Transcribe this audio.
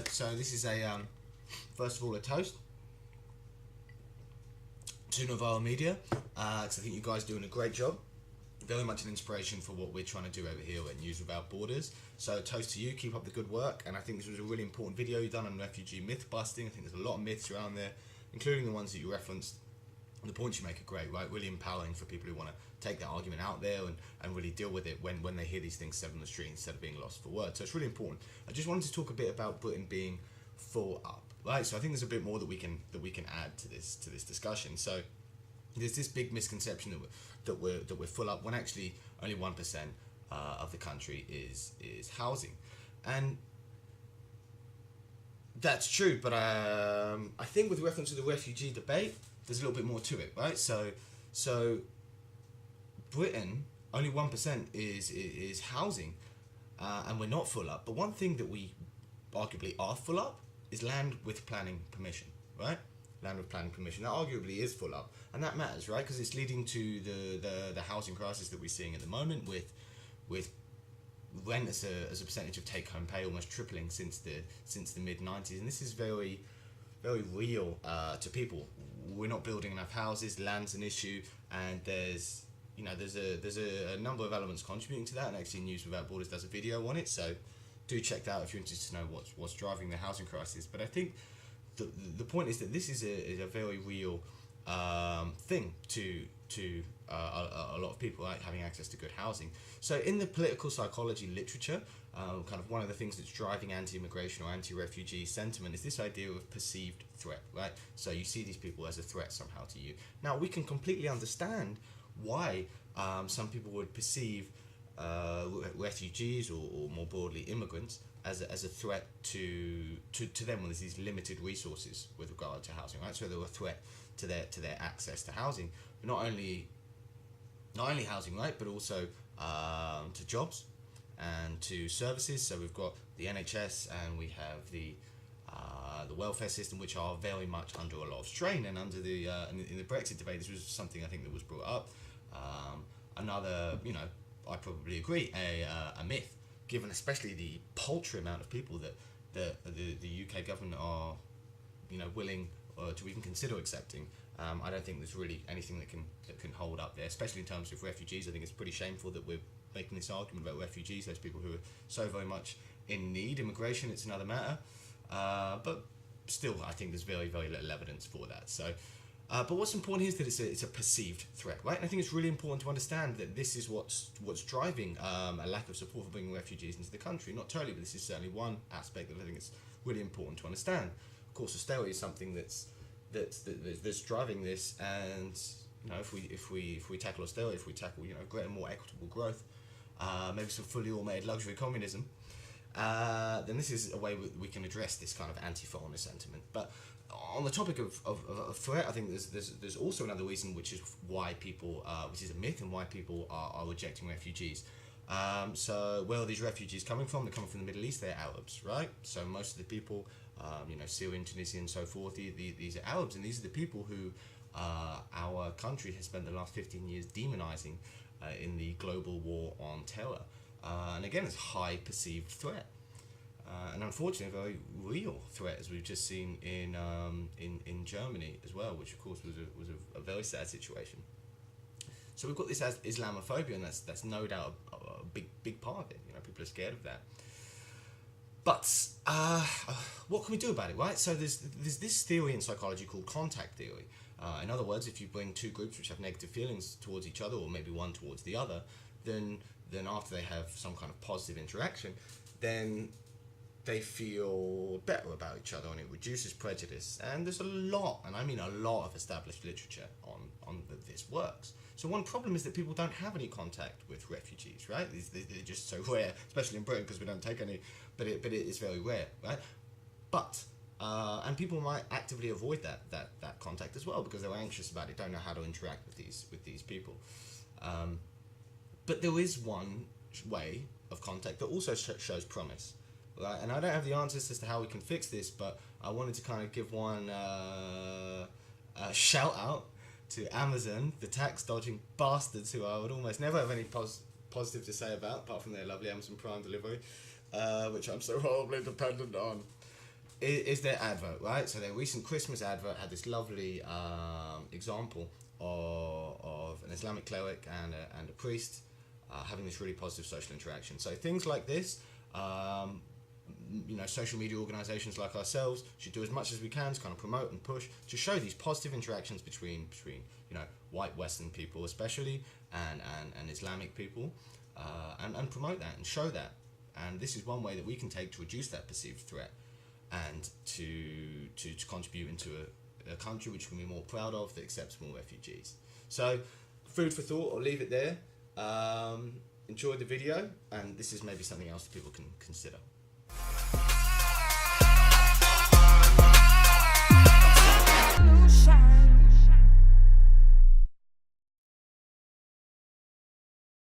So this is a first of all a toast to Novara Media, because I think you guys are doing a great job. Very much an inspiration for what we're trying to do over here at News Without Borders. So toast to you, keep up the good work. And I think this was a really important video you've done on refugee myth busting. I think there's a lot of myths around there, including the ones that you referenced. And the points you make are great, right? Really empowering for people who want to take that argument out there and really deal with it when they hear these things said on the street instead of being lost for words. So it's really important. I just wanted to talk a bit about Britain being full up, right? So I think there's a bit more that we can add to this discussion. So there's this big misconception that we're full up when actually only 1% of the country is housing, and that's true. But I think with reference to the refugee debate, there's a little bit more to it, right? So Britain, only 1% is housing, and we're not full up. But one thing that we arguably are full up is land with planning permission, right? Land with planning permission. That arguably is full up, and that matters, right? Because it's leading to the housing crisis that we're seeing at the moment, with rent as a percentage of take-home pay almost tripling since the mid-90s, and this is very very real to people. We're not building enough houses, land's an issue, and there's a number of elements contributing to that, and actually News Without Borders does a video on it, so do check that out if you're interested to know what's driving the housing crisis. But I think the point is that this is a very real thing to a lot of people, like having access to good housing. So in the political psychology literature, kind of one of the things that's driving anti-immigration or anti-refugee sentiment is this idea of perceived threat, right? So you see these people as a threat somehow to you. Now we can completely understand why some people would perceive refugees or more broadly immigrants as a threat to them when there's these limited resources with regard to housing, right? So they're a threat to their access to housing, but not only housing, right, but also to jobs and to services. So we've got the NHS and we have the welfare system, which are very much under a lot of strain. And under the in the Brexit debate, this was something I think that was brought up. Another, I probably agree, a myth, given especially the paltry amount of people that the UK government are, willing to even consider accepting. I don't think there's really anything that can hold up there, especially in terms of refugees. I think it's pretty shameful that we're making this argument about refugees. Those people who are so very much in need. Immigration, it's another matter, but still, I think there's very, very little evidence for that. So, but what's important here is that it's a perceived threat, right? And I think it's really important to understand that this is what's driving a lack of support for bringing refugees into the country. Not totally, but this is certainly one aspect that I think it's really important to understand. Of course, austerity is something that's driving this, and if we tackle austerity, if we tackle greater, more equitable growth, maybe some fully automated luxury communism, then this is a way we can address this kind of anti-foreigner sentiment. But on the topic of threat, I think there's also another reason, which is why people, which is a myth, and why people are rejecting refugees. So where are these refugees coming from? They're coming from the Middle East. They're Arabs, right? So most of the people, Syrian, Tunisian, and so forth, these are Arabs, and these are the people who our country has spent the last 15 years demonizing in the global war on terror. And again, it's a high perceived threat. And unfortunately, a very real threat, as we've just seen in Germany as well, which of course was a very sad situation. So we've got this as Islamophobia, and that's no doubt a big part of it. People are scared of that. But what can we do about it, right? So there's this theory in psychology called contact theory. In other words, if you bring two groups which have negative feelings towards each other, or maybe one towards the other, then after they have some kind of positive interaction, then they feel better about each other, and it reduces prejudice. And there's a lot, and I mean a lot, of established literature on that this works. So one problem is that people don't have any contact with refugees, right? They're just so rare, especially in Britain, because we don't take any, but it is very rare, right? But and people might actively avoid that contact as well, because they're anxious about it, don't know how to interact with these people. But there is one way of contact that also shows promise. Right, and I don't have the answers as to how we can fix this, but I wanted to kind of give one shout out to Amazon, the tax dodging bastards who I would almost never have any positive to say about, apart from their lovely Amazon Prime delivery, which I'm so horribly dependent on. is their advert, right? So their recent Christmas advert had this lovely example of an Islamic cleric and a priest having this really positive social interaction. So things like this, social media organisations like ourselves should do as much as we can to kind of promote and push to show these positive interactions between white Western people especially and Islamic people, and promote that and show that. And this is one way that we can take to reduce that perceived threat and to contribute into a country which we can be more proud of, that accepts more refugees. So, food for thought. I'll leave it there. Enjoy the video, and this is maybe something else that people can consider. Shine.